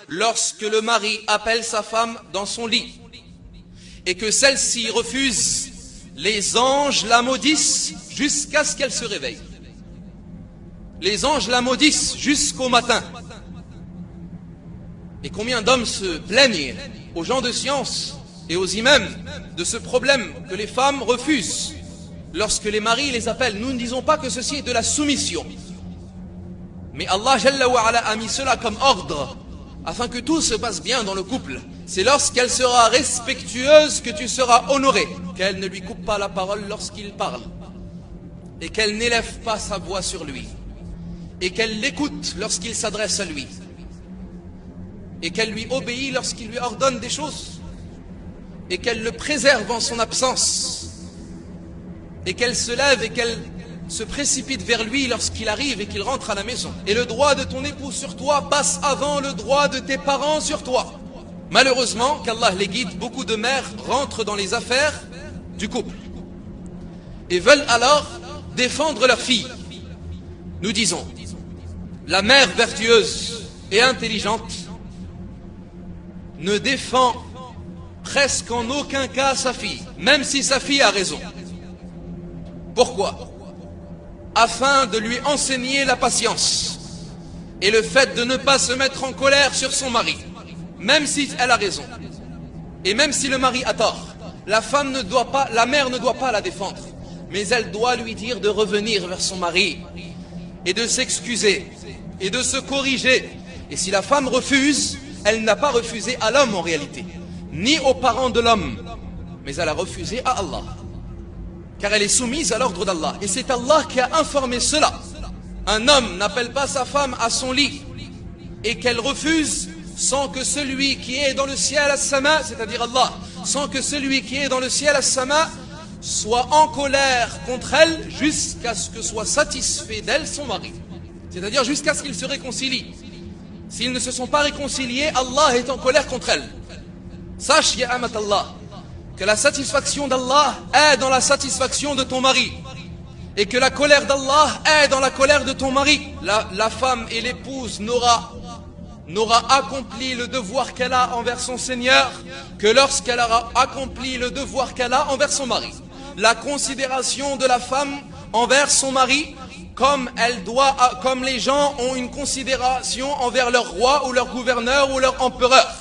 lorsque le mari appelle sa femme dans son lit et que celle-ci refuse, les anges la maudissent jusqu'à ce qu'elle se réveille. Les anges la maudissent jusqu'au matin. Et combien d'hommes se plaignent aux gens de science et aux imams de ce problème que les femmes refusent lorsque les maris les appellent. Nous ne disons pas que ceci est de la soumission, mais Allah Jalla wa Ala a mis cela comme ordre afin que tout se passe bien dans le couple. C'est lorsqu'elle sera respectueuse que tu seras honoré, qu'elle ne lui coupe pas la parole lorsqu'il parle, et qu'elle n'élève pas sa voix sur lui, et qu'elle l'écoute lorsqu'il s'adresse à lui, et qu'elle lui obéit lorsqu'il lui ordonne des choses, et qu'elle le préserve en son absence, et qu'elle se lève et qu'elle se précipite vers lui lorsqu'il arrive et qu'il rentre à la maison. Et le droit de ton époux sur toi passe avant le droit de tes parents sur toi. Malheureusement, qu'Allah les guide, beaucoup de mères rentrent dans les affaires du couple et veulent alors défendre leur fille. Nous disons, la mère vertueuse et intelligente ne défend presque en aucun cas sa fille, même si sa fille a raison. Pourquoi? Afin de lui enseigner la patience et le fait de ne pas se mettre en colère sur son mari, même si elle a raison et même si le mari a tort. La mère ne doit pas la défendre, mais elle doit lui dire de revenir vers son mari et de s'excuser et de se corriger. Et si la femme refuse, elle n'a pas refusé à l'homme en réalité, ni aux parents de l'homme, mais elle a refusé à Allah, car elle est soumise à l'ordre d'Allah. Et c'est Allah qui a informé cela. Un homme n'appelle pas sa femme à son lit et qu'elle refuse sans que celui qui est dans le ciel as-sama, c'est-à-dire Allah, sans que celui qui est dans le ciel as-sama soit en colère contre elle jusqu'à ce que soit satisfait d'elle son mari, c'est-à-dire jusqu'à ce qu'ils se réconcilient. S'ils ne se sont pas réconciliés, Allah est en colère contre elle. Sache, ya amat Allah, que la satisfaction d'Allah est dans la satisfaction de ton mari, et que la colère d'Allah est dans la colère de ton mari. La femme et l'épouse n'aura accompli le devoir qu'elle a envers son Seigneur que lorsqu'elle aura accompli le devoir qu'elle a envers son mari. La considération de la femme envers son mari, comme les gens ont une considération envers leur roi ou leur gouverneur ou leur empereur.